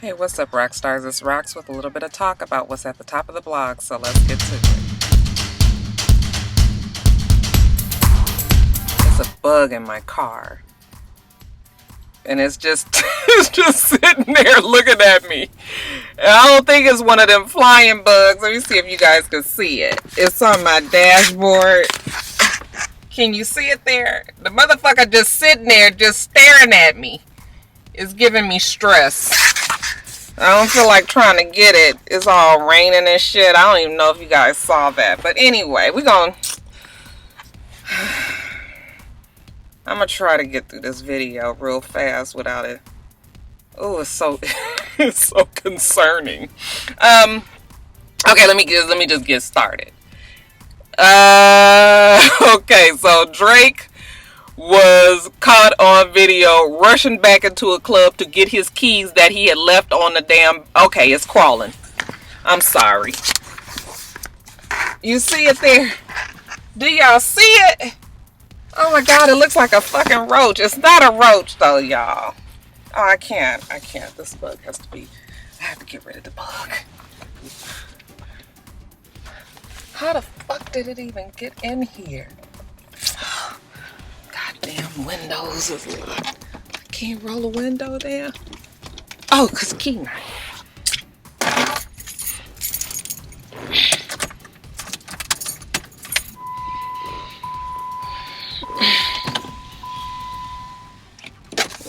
Hey, what's up, Roxstars? It's Rox with a little bit of talk about what's at the top of the blog, so let's get to it. There's a bug in my car, and it's just it's just sitting there looking at me. And I don't think it's one of them flying bugs. Let me see if you guys can see it. It's on my dashboard. Can you see it there? The motherfucker just sitting there, just staring at me. It's giving me stress. I don't feel like trying to get it. It's all raining and shit. I don't even know if you guys saw that. But anyway, we're going to... I'm going to try to get through this video real fast without it. Oh, it's so... it's so concerning. Okay, let me just get started. Okay, so Drake was caught on video rushing back into a club to get his keys that he had left on the damn... Okay, it's crawling. I'm sorry. You see it there? Do y'all see it? Oh my god, it looks like a fucking roach. It's not a roach though, y'all. Oh, I can't. This bug has to be... I have to get rid of the bug. How the fuck did it even get in here? Damn windows is locked. I can't roll a window down. Oh, cause key knife.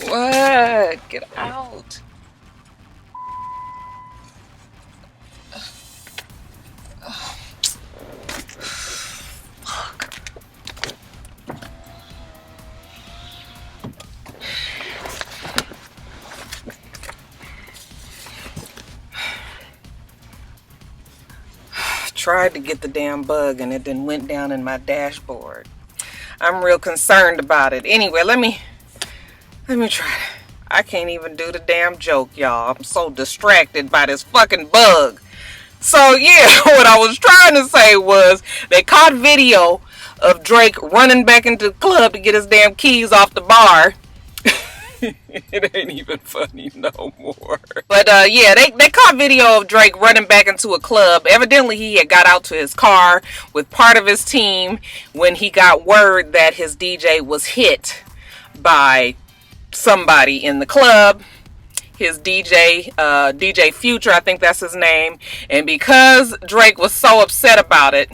What? Get out. Tried to get the damn bug and it then went down in my dashboard. I'm real concerned about it. Anyway, let me try. I can't even do the damn joke, y'all. I'm so distracted by this fucking bug. So yeah, what I was trying to say was they caught video of Drake running back into the club to get his damn keys off the bar. It ain't even funny no more. But yeah, they caught video of Drake running back into a club. Evidently he had got out to his car with part of his team when he got word that his DJ was hit by somebody in the club. His DJ, DJ Future, I think that's his name. And because Drake was so upset about it,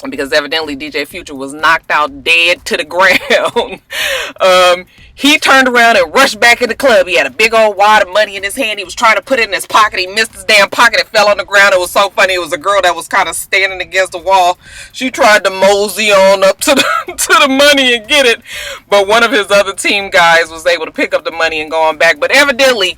because evidently DJ Future was knocked out dead to the ground, he turned around and rushed back in the club. He had a big old wad of money in his hand. He was trying to put it in his pocket. He missed his damn pocket. It fell on the ground. It was so funny. It was a girl that was kind of standing against the wall. She tried to mosey on up to the money and get it, but one of his other team guys was able to pick up the money and go on back. But evidently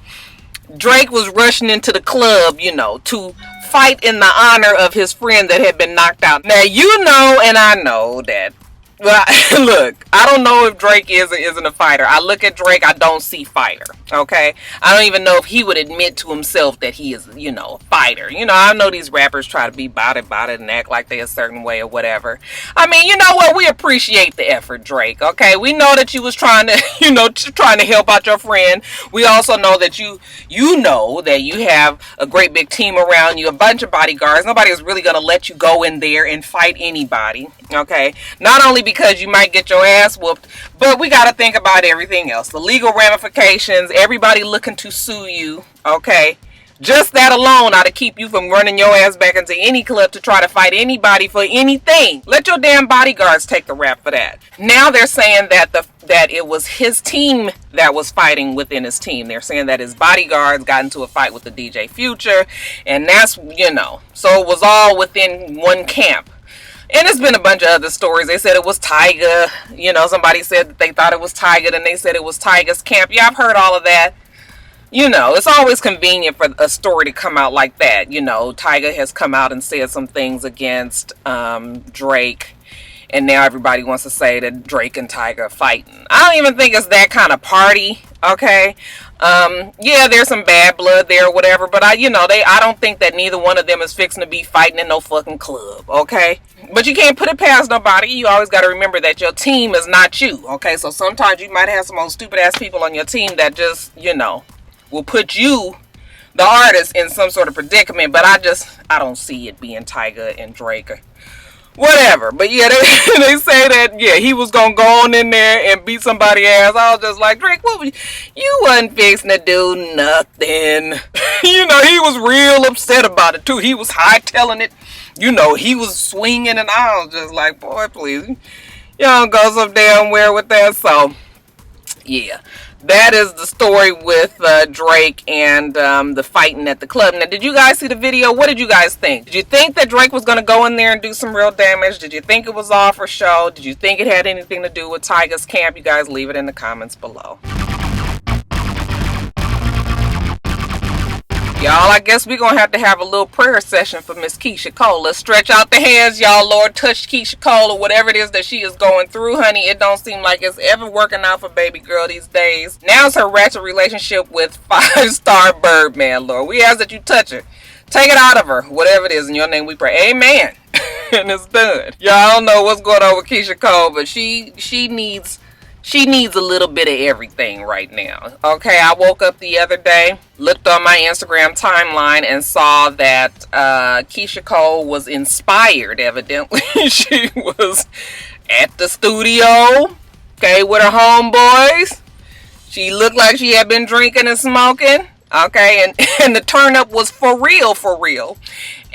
Drake was rushing into the club, you know, to fight in the honor of his friend that had been knocked out. Now, you know, and I know that, well, look, I don't know if Drake is or isn't a fighter. I look at Drake, I don't see fighter, okay? I don't even know if he would admit to himself that he is, you know, a fighter. You know, I know these rappers try to be about it and act like they a certain way or whatever. I mean, you know what? We appreciate the effort, Drake, okay? We know that you was trying to, you know, trying to help out your friend. We also know that you know that you have a great big team around you, a bunch of bodyguards. Nobody is really going to let you go in there and fight anybody, okay? Not only because you might get your ass whooped, but we got to think about everything else. The legal ramifications, everybody looking to sue you, okay? Just that alone ought to keep you from running your ass back into any club to try to fight anybody for anything. Let your damn bodyguards take the rap for that. Now they're saying that it was his team that was fighting within his team. They're saying that his bodyguards got into a fight with the DJ Future, and that's, you know, so it was all within one camp. And there's been a bunch of other stories. They said it was Tyga. You know, somebody said that they thought it was Tyga, and they said it was Tyga's camp. Yeah, I've heard all of that. You know, it's always convenient for a story to come out like that. You know, Tyga has come out and said some things against Drake. And now everybody wants to say that Drake and Tyga are fighting. I don't even think it's that kind of party, okay? Yeah, there's some bad blood there or whatever, but I don't think that neither one of them is fixing to be fighting in no fucking club, okay? But you can't put it past nobody. You always got to remember that your team is not you, okay? So sometimes you might have some old stupid ass people on your team that just, you know, will put you the artist in some sort of predicament. But I don't see it being Tyga and Drake or whatever. But yeah, they say that, yeah, he was gonna go on in there and beat somebody's ass. I was just like, Drake, you wasn't fixing to do nothing. You know, he was real upset about it too. He was hightailing it. You know, he was swinging, and I was just like, boy, please, you don't go some damn where with that. So yeah, that is the story with Drake and the fighting at the club. Now, did you guys see the video? What did you guys think? Did you think that Drake was going to go in there and do some real damage? Did you think it was all for show? Did you think it had anything to do with Tyga's camp? You guys leave it in the comments below. Y'all, I guess we're going to have a little prayer session for Miss Keyshia Cole. Let's stretch out the hands, y'all. Lord, touch Keyshia Cole or whatever it is that she is going through, honey. It don't seem like it's ever working out for baby girl these days. Now it's her ratchet relationship with 5-star Birdman, Lord. We ask that you touch her. Take it out of her. Whatever it is, in your name we pray. Amen. And it's done. Y'all, I don't know what's going on with Keyshia Cole, but she needs a little bit of everything right now. Okay, I woke up the other day, looked on my Instagram timeline, and saw that Keyshia Cole was inspired, evidently. She was at the studio, okay, with her homeboys. She looked like she had been drinking and smoking, okay, and the turn up was for real.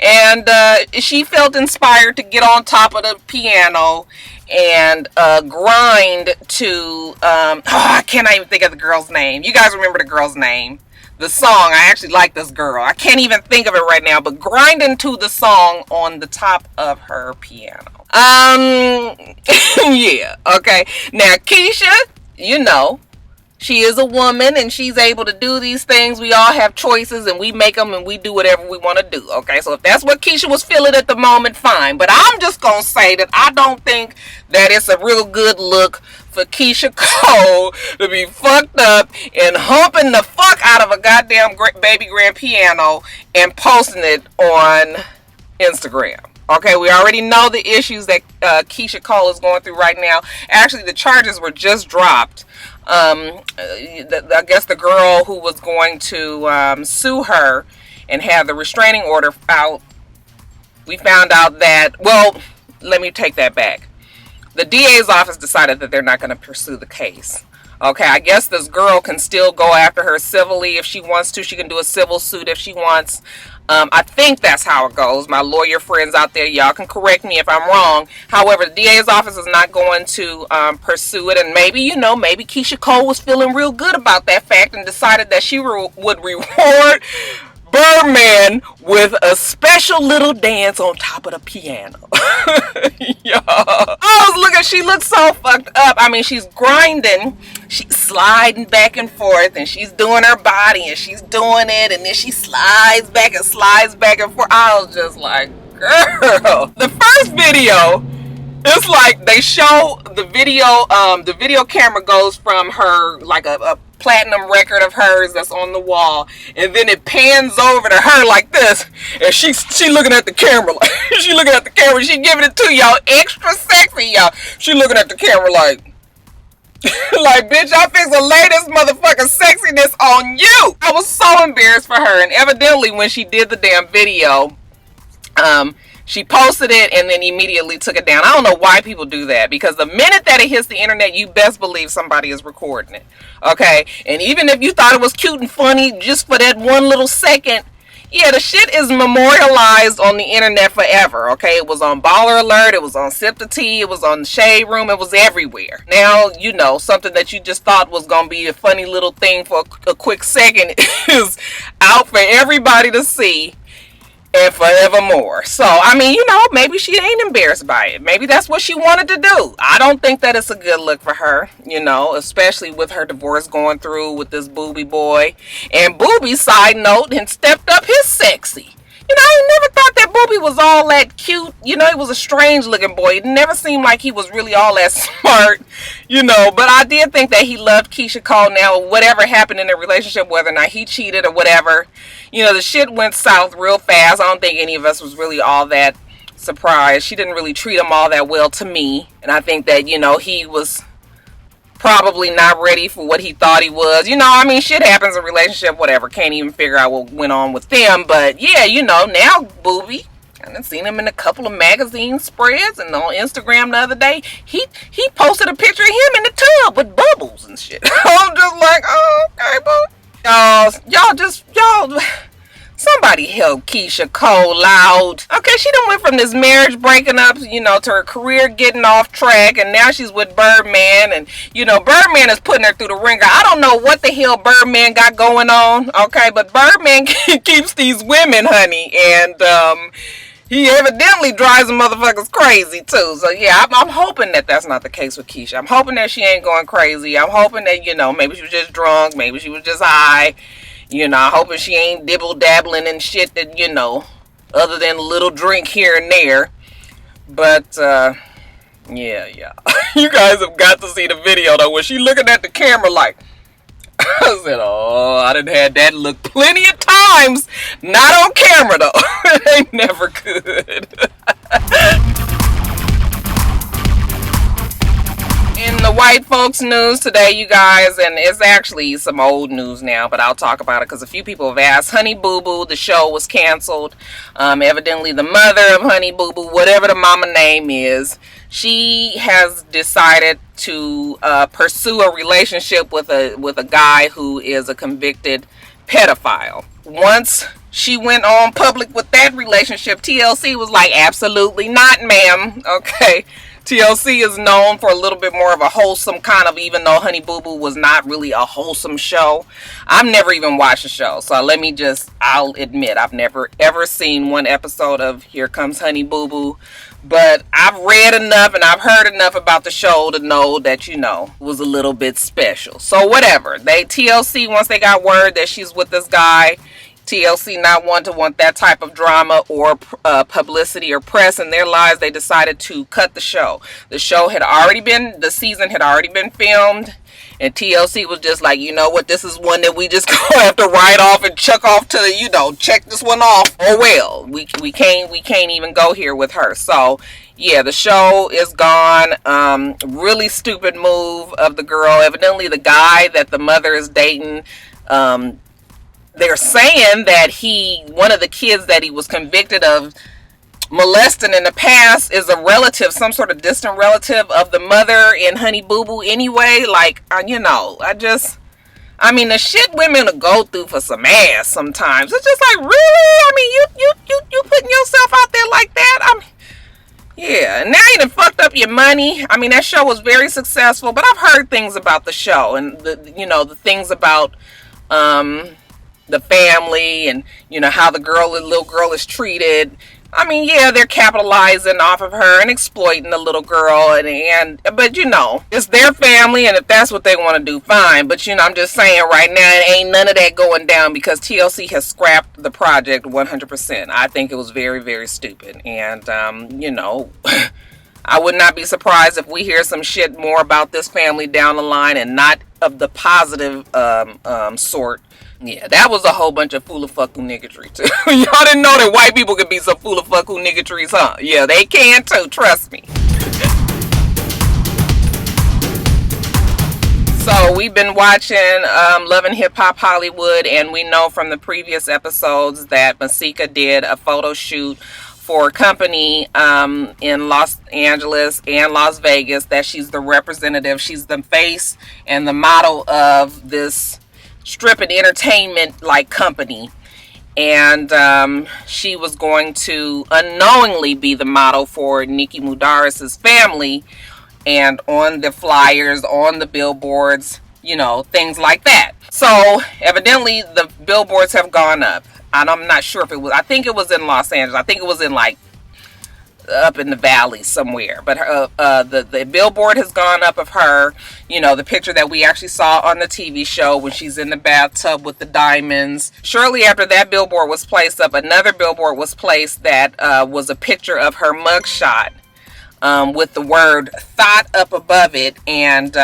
And she felt inspired to get on top of the piano and grind to I cannot even think of the girl's name. You guys remember the girl's name? The song. I actually like this girl. I can't even think of it right now, but grinding to the song on the top of her piano. Yeah, okay. Now Keyshia, you know, she is a woman and she's able to do these things. We all have choices and we make them and we do whatever we want to do. Okay, so if that's what Keyshia was feeling at the moment, fine. But I'm just going to say that I don't think that it's a real good look for Keyshia Cole to be fucked up and humping the fuck out of a goddamn baby grand piano and posting it on Instagram. Okay, we already know the issues that Keyshia Cole is going through right now. Actually, the charges were just dropped. I guess the girl who was going to sue her and have the restraining order out, we found out that, well, let me take that back. The DA's office decided that they're not going to pursue the case. Okay, I guess this girl can still go after her civilly if she wants to. She can do a civil suit if she wants. I think that's how it goes. My lawyer friends out there, y'all can correct me if I'm wrong. However, the DA's office is not going to pursue it. And maybe, you know, maybe Keyshia Cole was feeling real good about that fact and decided that she would reward Birdman with a special little dance on top of the piano. Y'all, I was looking, she looks so fucked up. I mean, she's grinding, she's sliding back and forth, and she's doing her body, and she's doing it, and then she slides back and forth. I was just like, girl. The first video, it's like they show the video camera goes from her, like a platinum record of hers that's on the wall, and then it pans over to her like this, and she looking at the camera like she looking at the camera, she giving it to y'all extra sexy, y'all. She looking at the camera like like, bitch, I fix the latest motherfucking sexiness on you. I was so embarrassed for her, and evidently when she did the damn video, she posted it and then immediately took it down. I don't know why people do that, because the minute that it hits the internet, you best believe somebody is recording it. Okay? And even if you thought it was cute and funny just for that one little second, yeah, the shit is memorialized on the internet forever. Okay? It was on Baller Alert, it was on Sip the Tea, it was on the Shade Room, it was everywhere. Now, you know, something that you just thought was going to be a funny little thing for a quick second is out for everybody to see and forevermore. So, I mean, you know, maybe she ain't embarrassed by it. Maybe that's what she wanted to do. I don't think that it's a good look for her, you know, especially with her divorce going through with this Booby boy. And Booby, side note, and stepped up his sexy. You know, I never thought that Booby was all that cute. You know, he was a strange looking boy. It never seemed like he was really all that smart, you know. But I did think that he loved Keyshia Cole. Now, whatever happened in their relationship, whether or not he cheated or whatever, you know, the shit went south real fast. I don't think any of us was really all that surprised. She didn't really treat him all that well to me. And I think that, you know, he was probably not ready for what he thought he was. You know, I mean, shit happens in a relationship, whatever. Can't even figure out what went on with them. But yeah, you know, now Booby, I done seen him in a couple of magazine spreads, and on Instagram the other day, he posted a picture of him in the tub with bubbles and shit. I'm just like, oh, okay, boo. Y'all, somebody help Keyshia Cole out. Okay, she done went from this marriage breaking up, you know, to her career getting off track, and now she's with Birdman, and, you know, Birdman is putting her through the ringer. I don't know what the hell Birdman got going on, okay, but Birdman keeps these women, honey, and, he evidently drives the motherfuckers crazy, too. So, yeah, I'm hoping that that's not the case with Keyshia. I'm hoping that she ain't going crazy. I'm hoping that, you know, maybe she was just drunk. Maybe she was just high. You know, I'm hoping she ain't dibble-dabbling in shit that, you know, other than a little drink here and there. But, yeah. You guys have got to see the video, though, when she looking at the camera like, I said, oh, I done had that look plenty of times. Not on camera, though. It ain't never good. In the white folks news today, you guys, and it's actually some old news now, but I'll talk about it because a few people have asked. Honey Boo Boo, the show was canceled. Evidently, the mother of Honey Boo Boo, whatever the mama name is, she has decided to pursue a relationship with a guy who is a convicted pedophile. Once she went on public with that relationship, TLC was like, absolutely not, ma'am. Okay. TLC is known for a little bit more of a wholesome kind of, even though Honey Boo Boo was not really a wholesome show. I've never even watched the show, so I'll admit, I've never ever seen one episode of Here Comes Honey Boo Boo, but I've read enough and I've heard enough about the show to know that, you know, it was a little bit special. So whatever, TLC, once they got word that she's with this guy, TLC not want that type of drama or publicity or press in their lives, they decided to cut the show. The season had already been filmed, and TLC was just like, you know what, this is one that we just gonna have to write off and check off to, you know, check this one off. Oh well, we can't even go here with her. So yeah, the show is gone. Really stupid move of the girl. Evidently the guy that the mother is dating, they're saying that one of the kids that he was convicted of molesting in the past is a relative, some sort of distant relative of the mother in Honey Boo Boo anyway. Like, you know, I mean, the shit women will go through for some ass sometimes. It's just like, really? I mean, you putting yourself out there like that? Yeah, and now you done fucked up your money. I mean, that show was very successful, but I've heard things about the show and the things about, the family and, you know, how the little girl is treated. I mean, yeah, they're capitalizing off of her and exploiting the little girl, but you know, it's their family, and if that's what they want to do, fine. But you know, I'm just saying right now, it ain't none of that going down because TLC has scrapped the project 100%. I think it was very, very stupid, and you know, I would not be surprised if we hear some shit more about this family down the line, and not of the positive sort. Yeah, that was a whole bunch of fool-a-fuck-oo niggatry, too. Y'all didn't know that white people could be some fool-a-fuck-oo niggatries, huh? Yeah, they can, too. Trust me. So, we've been watching Love and Hip Hop Hollywood, and we know from the previous episodes that Masika did a photo shoot for a company in Los Angeles and Las Vegas, that she's the representative. She's the face and the model of this strip and entertainment like company, and she was going to unknowingly be the model for Nicki Mudaris's family, and on the flyers, on the billboards, you know, things like that. So evidently the billboards have gone up, and I'm not sure if it was, I think it was in Los Angeles, I think it was in like up in the valley somewhere, but the billboard has gone up of her, you know, the picture that we actually saw on the TV show when she's in the bathtub with the diamonds. Shortly after that billboard was placed up, another billboard was placed that was a picture of her mugshot with the word thought up above it, and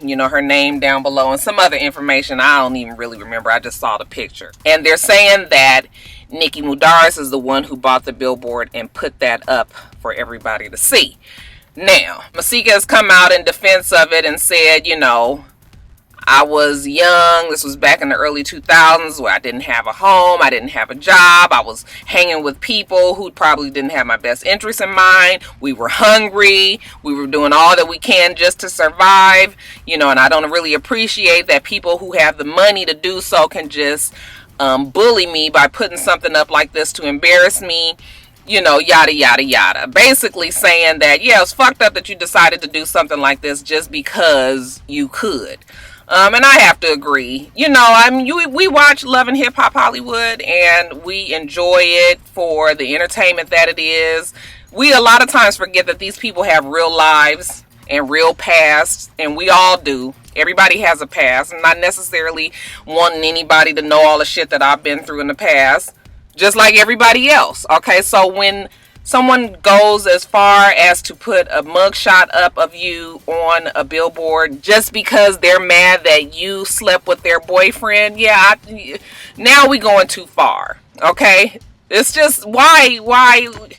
you know, her name down below and some other information I don't even really remember. I just saw the picture, and they're saying that Nicki Mudaris is the one who bought the billboard and put that up for everybody to see. Now, Masika has come out in defense of it and said, you know, I was young. This was back in the early 2000s where I didn't have a home. I didn't have a job. I was hanging with people who probably didn't have my best interests in mind. We were hungry. We were doing all that we can just to survive. You know, and I don't really appreciate that people who have the money to do so can just bully me by putting something up like this to embarrass me. You know, yada, yada, yada. Basically saying that, yeah, it's fucked up that you decided to do something like this just because you could. And I have to agree. You know, I mean, we watch Love and Hip Hop Hollywood and we enjoy it for the entertainment that it is. We a lot of times forget that these people have real lives and real pasts, and we all do. Everybody has a past. I'm not necessarily wanting anybody to know all the shit that I've been through in the past, just like everybody else. Okay, so when someone goes as far as to put a mugshot up of you on a billboard just because they're mad that you slept with their boyfriend, yeah, now we going too far. Okay, it's just why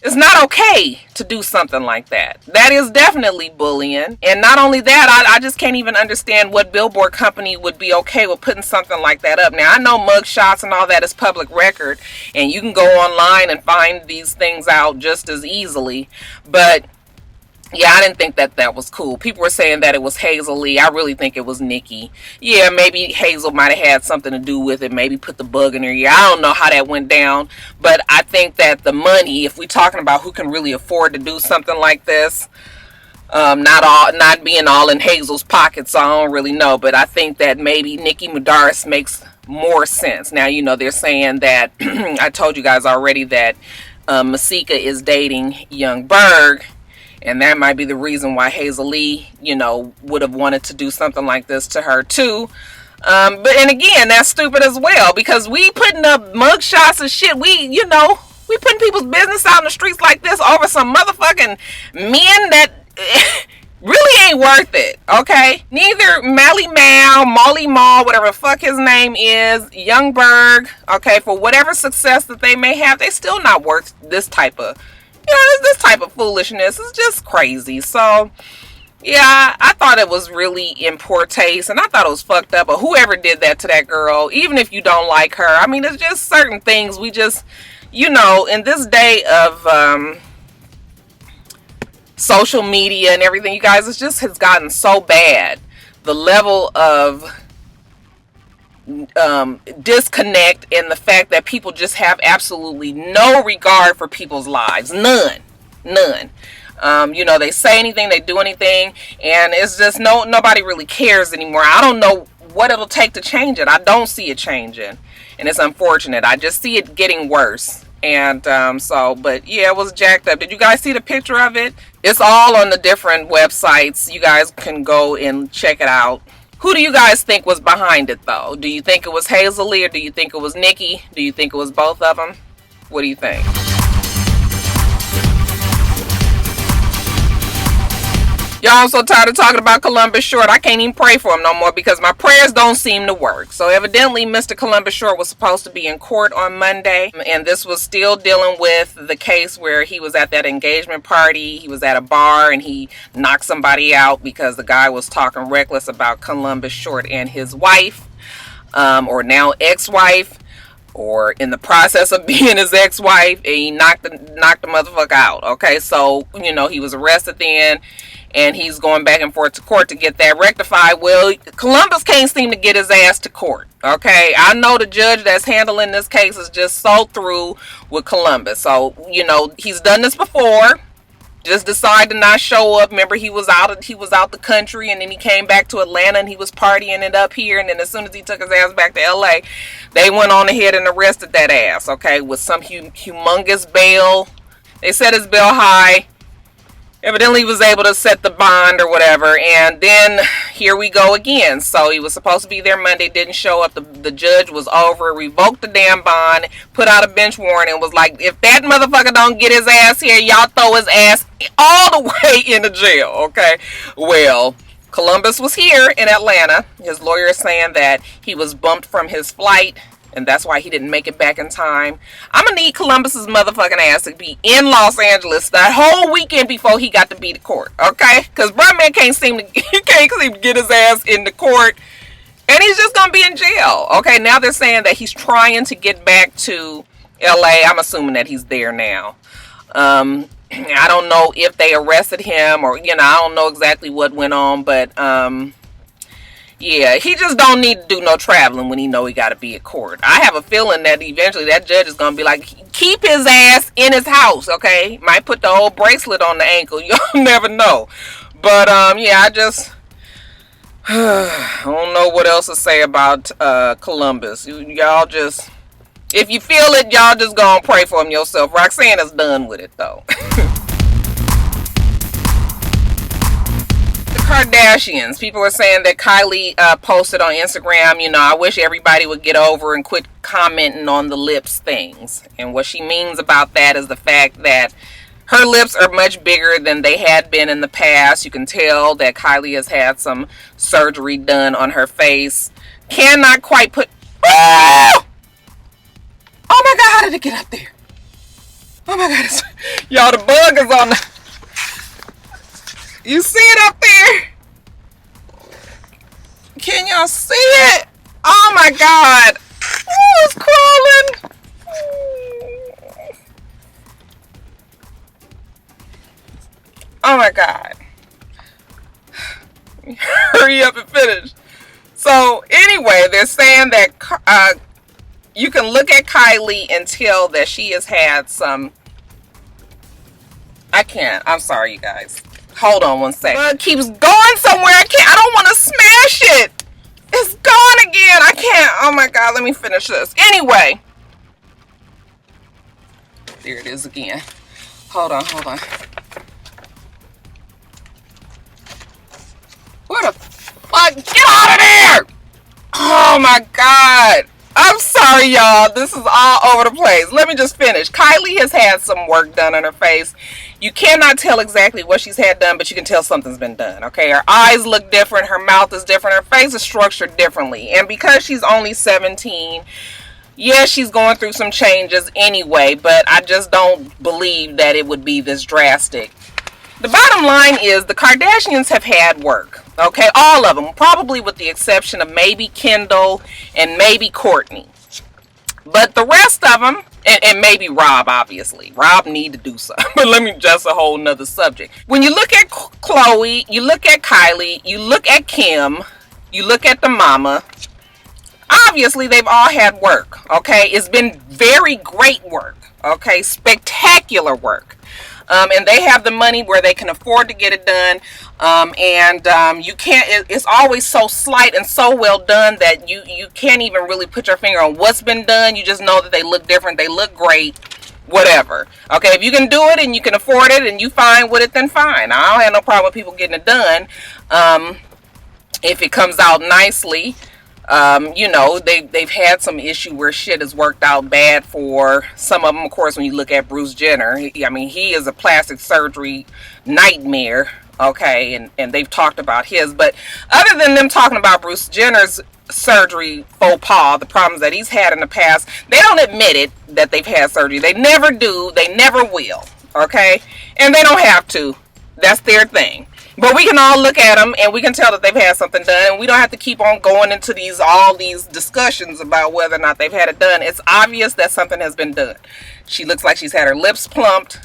it's not okay to do something like that. That is definitely bullying. And not only that, I just can't even understand what billboard company would be okay with putting something like that up. Now, I know mug shots and all that is public record, and you can go online and find these things out just as easily, but yeah, I didn't think that that was cool. People were saying that it was Hazel Lee. I really think it was Nikki. Yeah, maybe Hazel might have had something to do with it. Maybe put the bug in her ear. I don't know how that went down. But I think that the money, if we're talking about who can really afford to do something like this, not being all in Hazel's pockets, so I don't really know. But I think that maybe Nikki Madaris makes more sense. Now, you know, they're saying that, I told you guys already that Masika is dating Young Berg. And that might be the reason why Hazel Lee, you know, would have wanted to do something like this to her too. And again, that's stupid as well, because we putting up mugshots and shit. We putting people's business out in the streets like this over some motherfucking men that really ain't worth it. Okay, neither Molly Mal, whatever the fuck his name is, Young Berg. Okay, for whatever success that they may have, they still not worth this type of. You know, this type of foolishness is just crazy. So, yeah, I thought it was really in poor taste, and I thought it was fucked up. But whoever did that to that girl, even if you don't like her, I mean, it's just certain things we just, you know, in this day of social media and everything, you guys, it just has gotten so bad. The level of disconnect and the fact that people just have absolutely no regard for people's lives. None. You know, they say anything, they do anything, and it's just nobody really cares anymore. I don't know what it'll take to change it. I don't see it changing, and it's unfortunate. I just see it getting worse. And but yeah, it was jacked up. Did you guys see the picture of it? It's all on the different websites. You guys can go and check it out. Who do you guys think was behind it, though? Do you think it was Hazel Lee, or do you think it was Nikki? Do you think it was both of them? What do you think? Y'all, I'm so tired of talking about Columbus Short. I can't even pray for him no more because my prayers don't seem to work. So evidently, Mr. Columbus Short was supposed to be in court on Monday. And this was still dealing with the case where he was at that engagement party. He was at a bar and he knocked somebody out because the guy was talking reckless about Columbus Short and his wife, or now ex-wife, or in the process of being his ex-wife. And he knocked the motherfucker out. Okay, so, you know, he was arrested then. And he's going back and forth to court to get that rectified. Well, Columbus can't seem to get his ass to court. Okay, I know the judge that's handling this case is just so through with Columbus. So, you know, he's done this before. Just decided to not show up. Remember, he was out the country, and then he came back to Atlanta and he was partying it up here. And then as soon as he took his ass back to LA, they went on ahead and arrested that ass. Okay, with some humongous bail. They set his bail high. Evidently he was able to set the bond or whatever, and then here we go again. So he was supposed to be there Monday, didn't show up. The judge was over, revoked the damn bond, put out a bench warrant, and was like, if that motherfucker don't get his ass here, y'all throw his ass all the way into jail. Okay, well, Columbus was here in Atlanta. His lawyer is saying that he was bumped from his flight and that's why he didn't make it back in time. I'm gonna need Columbus's motherfucking ass to be in Los Angeles that whole weekend before he got to be to court, okay? Because bruh man can't seem to get his ass into court, and he's just gonna be in jail, okay? Now they're saying that he's trying to get back to LA. I'm assuming that he's there now. I don't know if they arrested him, or I don't know exactly what went on, but yeah, he just don't need to do no traveling when he know he got to be at court. I have a feeling that eventually that judge is going to be like, keep his ass in his house, okay? Might put the whole bracelet on the ankle. You'll never know. But, yeah, I don't know what else to say about Columbus. Y'all just, if you feel it, y'all just go and pray for him yourself. Roxanne is done with it, though. Kardashians. People are saying that Kylie posted on Instagram, I wish everybody would get over and quit commenting on the lips things. And what she means about that is the fact that her lips are much bigger than they had been in the past. You can tell that Kylie has had some surgery done on her face. Cannot quite put... Oh! Oh my God, how did it get up there? Oh my God. Y'all, the bug is on the... You see it up there? Can y'all see it? Oh my God. Oh, it's crawling. Oh my God. Hurry up and finish. So anyway, they're saying that you can look at Kylie and tell that she has had some... I can't. I'm sorry, you guys. Hold on one second. It keeps going somewhere. I don't want to smash it. It's gone again. I can't. Oh my God. Let me finish this. Anyway. There it is again. Hold on. What the fuck? Get out of there. Oh my God. I'm sorry, y'all. This is all over the place. Let me just finish. Kylie has had some work done on her face. You cannot tell exactly what she's had done, but you can tell something's been done, okay? Her eyes look different. Her mouth is different. Her face is structured differently. And because she's only 17, yeah, she's going through some changes anyway, but I just don't believe that it would be this drastic. The bottom line is the Kardashians have had work, okay? All of them, probably with the exception of maybe Kendall and maybe Courtney. But the rest of them, and maybe Rob, obviously. Rob need to do something. But let me just a whole nother subject. When you look at Khloe, you look at Kylie, you look at Kim, you look at the mama, obviously they've all had work, okay? It's been very great work, okay? Spectacular work. And they have the money where they can afford to get it done. You can't, it's always so slight and so well done that you can't even really put your finger on what's been done. You just know that they look different. They look great, whatever. Okay, if you can do it and you can afford it and you fine with it, then fine. I don't have no problem with people getting it done. If it comes out nicely. They've had some issue where shit has worked out bad for some of them. Of course, when you look at Bruce Jenner, he is a plastic surgery nightmare, okay, and they've talked about his. But other than them talking about Bruce Jenner's surgery faux pas, the problems that he's had in the past, they don't admit it that they've had surgery. They never do. They never will, okay, and they don't have to. That's their thing. But we can all look at them and we can tell that they've had something done. And we don't have to keep on going into all these discussions about whether or not they've had it done. It's obvious that something has been done. She looks like she's had her lips plumped.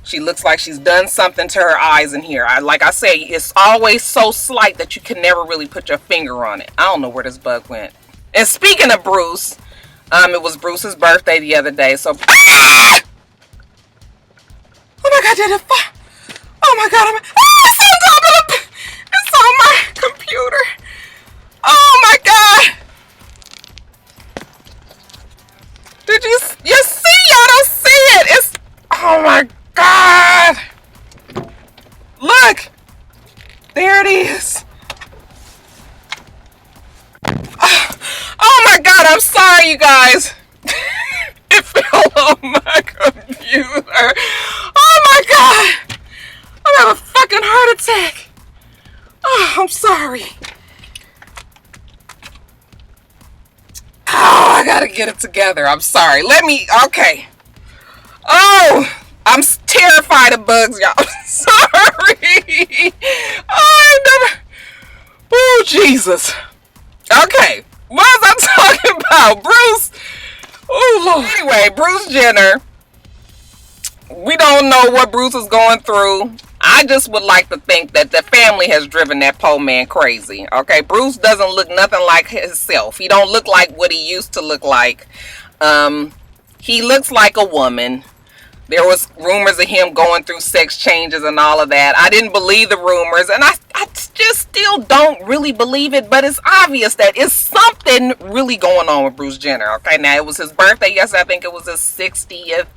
She looks like she's done something to her eyes in here. Like I say, it's always so slight that you can never really put your finger on it. I don't know where this bug went. And speaking of Bruce, it was Bruce's birthday the other day. So, oh my God, did it fall? Oh my God, it's on top of the, it's on my computer. Oh my God. Did you see? Y'all don't see it. It's, oh my God. Look. There it is. Oh my God, I'm sorry, you guys. It fell on my computer. Oh my God. I'm having a fucking heart attack. Oh, I'm sorry. Oh, I gotta get get it together. I'm sorry. Okay. Oh, I'm terrified of bugs, y'all. Sorry. Oh, Jesus. Okay. What was I talking about? Bruce. Oh, Lord. Anyway, Bruce Jenner. We don't know what Bruce is going through. I just would like to think that the family has driven that poor man crazy. Okay, Bruce doesn't look nothing like himself. He don't look like what he used to look like. He looks like a woman. There was rumors of him going through sex changes and all of that. I didn't believe the rumors, and I just still don't really believe it, but it's obvious that it's something really going on with Bruce Jenner. Okay, now it was his birthday yesterday. I think it was his 60th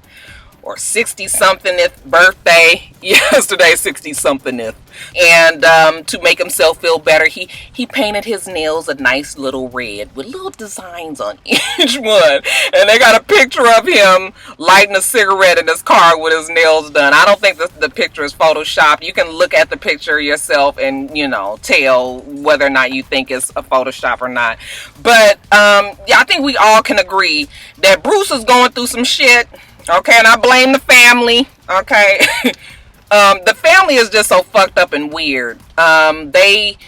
or 60-somethingth birthday yesterday, 60-somethingth. And to make himself feel better, he painted his nails a nice little red with little designs on each one. And they got a picture of him lighting a cigarette in his car with his nails done. I don't think the picture is photoshopped. You can look at the picture yourself and, you know, tell whether or not you think it's a Photoshop or not. But yeah, I think we all can agree that Bruce is going through some shit. Okay, and I blame the family. Okay. The family is just so fucked up and weird. They,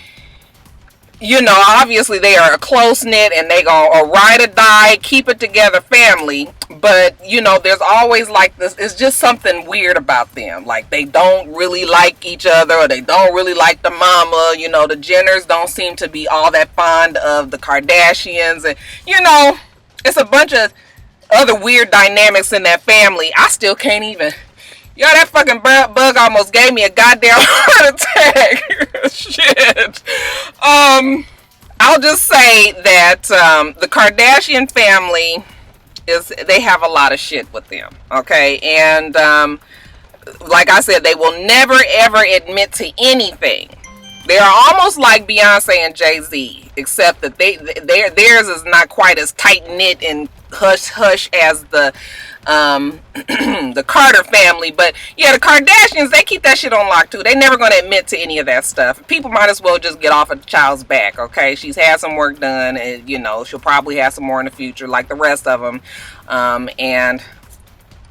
you know, obviously they are a close-knit and they gonna ride or die, keep it together family. But, you know, there's always like this, it's just something weird about them. Like they don't really like each other, or they don't really like the mama. You know, the Jenners don't seem to be all that fond of the Kardashians. And, you know, it's a bunch of other weird dynamics in that family. I still can't even. Yo, that fucking bug almost gave me a goddamn heart attack. Shit. I'll just say that the Kardashian family they have a lot of shit with them. Okay, and like I said, they will never ever admit to anything. They are almost like Beyonce and Jay-Z, except that theirs is not quite as tight knit and hush hush as the the Carter family. But yeah, the Kardashians, they keep that shit on lock too. They never gonna admit to any of that stuff. People might as well just get off of the child's back. Okay, she's had some work done, and you know she'll probably have some more in the future, like the rest of them. And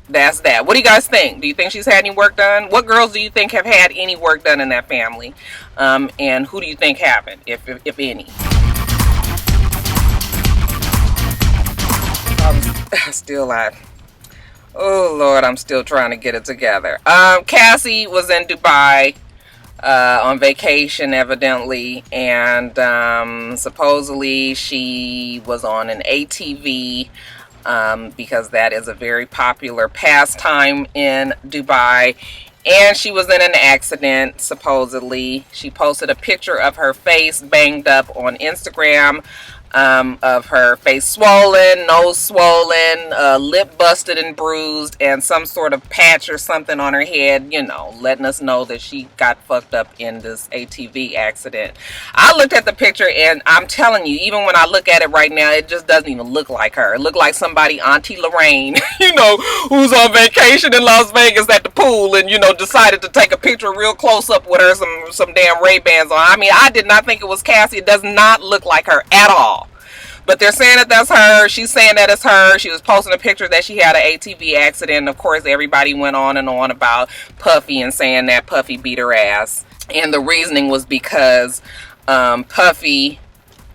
that's that. What do you guys think? Do you think she's had any work done? What girls do you think have had any work done in that family? And who do you think haven't, if any? Oh Lord, I'm still trying to get it together. Cassie was in Dubai on vacation, evidently, and supposedly she was on an ATV. Because that is a very popular pastime in Dubai, and she was in an accident. Supposedly she posted a picture of her face banged up on Instagram, of her face swollen, nose swollen, lip busted and bruised, and some sort of patch or something on her head, you know, letting us know that she got fucked up in this ATV accident. I looked at the picture, and I'm telling you, even when I look at it right now, it just doesn't even look like her. It looked like somebody, Auntie Lorraine, you know, who's on vacation in Las Vegas at the pool and, you know, decided to take a picture real close up with her, some damn Ray-Bans on. I mean, I did not think it was Cassie. It does not look like her at all. But they're saying that that's her. She's saying that it's her. She was posting a picture that she had an ATV accident. Of course, everybody went on and on about Puffy and saying that Puffy beat her ass. And the reasoning was because Puffy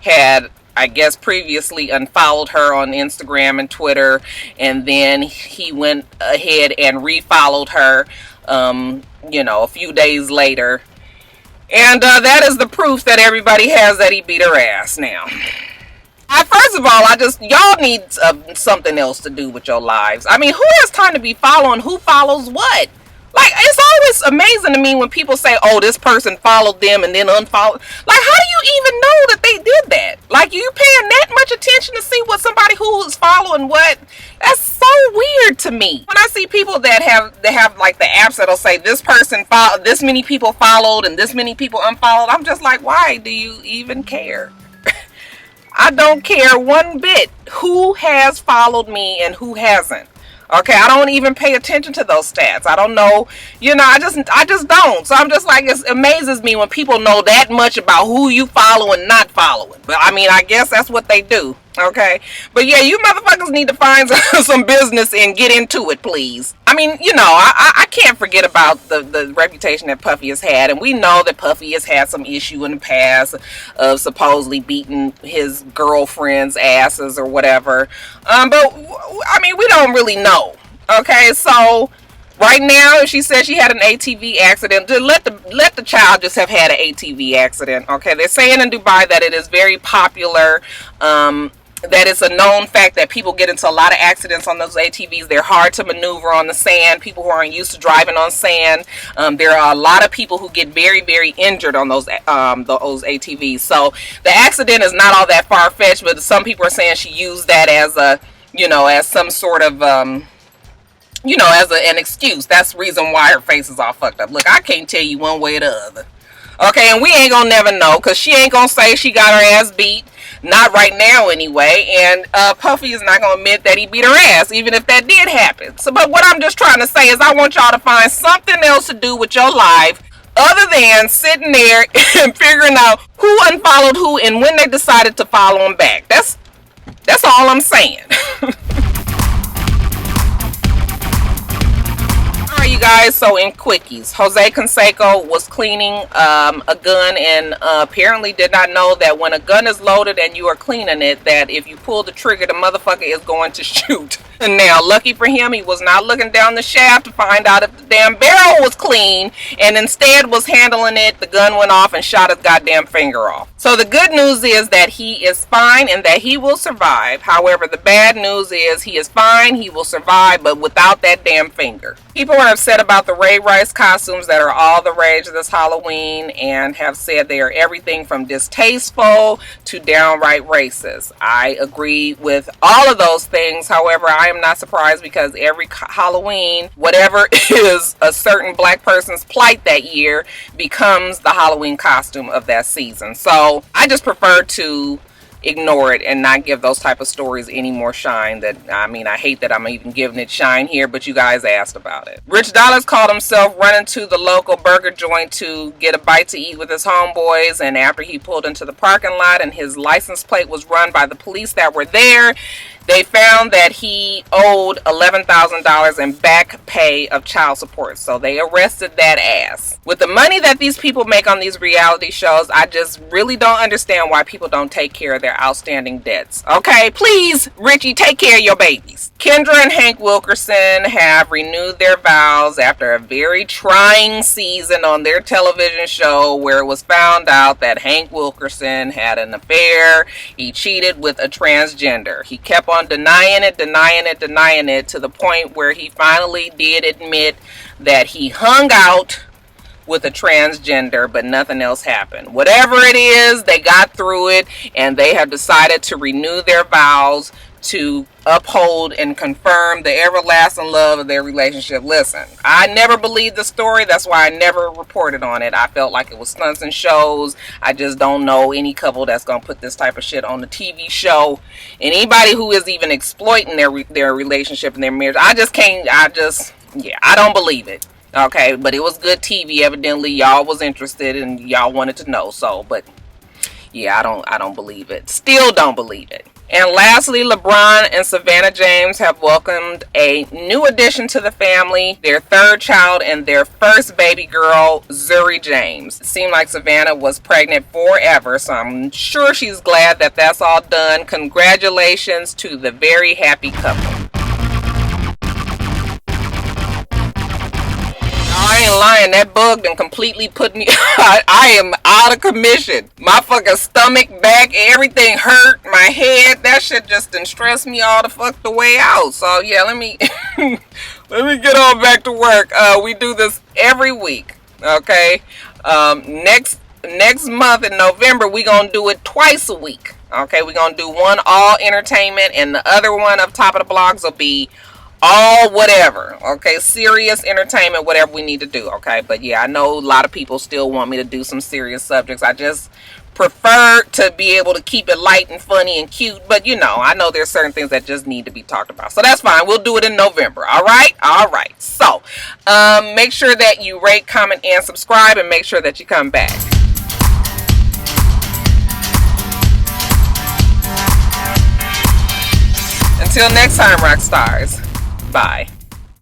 had, I guess, previously unfollowed her on Instagram and Twitter. And then he went ahead and refollowed her, you know, a few days later. And that is the proof that everybody has that he beat her ass now. First of all, y'all need something else to do with your lives. I mean, who has time to be following who follows what? Like, it's always amazing to me when people say, oh, this person followed them and then unfollowed. Like, how do you even know that they did that? Like, you paying that much attention to see what somebody who is following what? That's so weird to me. When I see people that have like the apps that'll say this person followed, this many people followed and this many people unfollowed, I'm just like, why do you even care? I don't care one bit who has followed me and who hasn't. Okay, I don't even pay attention to those stats. I don't know, you know, I just don't. So I'm just like, it amazes me when people know that much about who you follow and not following. But I mean, I guess that's what they do. Okay, but yeah, you motherfuckers need to find some business and get into it, please. I mean, you know, I can't forget about the reputation that Puffy has had, and we know that Puffy has had some issue in the past of supposedly beating his girlfriend's asses or whatever. But I mean, we don't really know. Okay, so right now, if she says she had an ATV accident, just let the child just have had an ATV accident. Okay, they're saying in Dubai that it is very popular. That it's a known fact that people get into a lot of accidents on those ATVs. They're hard to maneuver on the sand. People who aren't used to driving on sand. There are a lot of people who get very, very injured on those ATVs. So the accident is not all that far-fetched, but some people are saying she used that as a, you know, as some sort of, you know, as an excuse. That's the reason why her face is all fucked up. Look, I can't tell you one way or the other. Okay, and we ain't gonna never know, because she ain't gonna say she got her ass beat. Not right now, anyway. And Puffy is not gonna admit that he beat her ass, even if that did happen. So, but what I'm just trying to say is I want y'all to find something else to do with your life other than sitting there and figuring out who unfollowed who and when they decided to follow them back. That's all I'm saying. You guys, so in Quickies, Jose Canseco was cleaning a gun and apparently did not know that when a gun is loaded and you are cleaning it, that if you pull the trigger, the motherfucker is going to shoot. And now, lucky for him, he was not looking down the shaft to find out if the damn barrel was clean, and instead was handling it. The gun went off and shot his goddamn finger off. So the good news is that he is fine and that he will survive. However, the bad news is he is fine, he will survive, but without that damn finger. People are upset about the Ray Rice costumes that are all the rage this Halloween and have said they are everything from distasteful to downright racist. I agree with all of those things. However, I am not surprised because every Halloween, whatever is a certain black person's plight that year becomes the Halloween costume of that season. So I just prefer to ignore it and not give those type of stories any more shine. That, I mean, I hate that I'm even giving it shine here, but you guys asked about it. Rich Dollars called himself running to the local burger joint to get a bite to eat with his homeboys, and after he pulled into the parking lot and his license plate was run by the police that were there, they found that he owed $11,000 in back pay of child support. So they arrested that ass. With the money that these people make on these reality shows, I just really don't understand why people don't take care of their outstanding debts. Okay, please, Richie, take care of your babies. Kendra and Hank Wilkerson have renewed their vows after a very trying season on their television show where it was found out that Hank Wilkerson had an affair. He cheated with a transgender. He kept on denying it to the point where he finally did admit that he hung out with a transgender, but nothing else happened. Whatever it is, they got through it, and they have decided to renew their vows to uphold and confirm the everlasting love of their relationship. Listen, I never believed the story. That's why I never reported on it. I felt like it was stunts and shows. I just don't know any couple that's going to put this type of shit on the TV show. And anybody who is even exploiting their relationship and their marriage, I don't believe it. Okay, but it was good TV. Evidently, y'all was interested and y'all wanted to know. So, but yeah, I don't believe it. Still don't believe it. And lastly, LeBron and Savannah James have welcomed a new addition to the family, their third child and their first baby girl, Zuri James. It seemed like Savannah was pregnant forever, so I'm sure she's glad that that's all done. Congratulations to the very happy couple. I ain't lying, that bug done completely put me, I am out of commission. My fucking stomach, back, everything hurt, my head, that shit just done stressed me all the fuck the way out. So yeah, let me get on back to work. We do this every week, okay? Next month in November, we gonna do it twice a week, okay? We gonna do one all entertainment, and the other one up top of the blogs will be all whatever, okay, serious entertainment, whatever we need to do, okay? But yeah, I know a lot of people still want me to do some serious subjects. I just prefer to be able to keep it light and funny and cute, but you know, I know there's certain things that just need to be talked about, so that's fine. We'll do it in November. All right. So make sure that you rate, comment, and subscribe, and make sure that you come back. Until next time, Roxstars. Bye.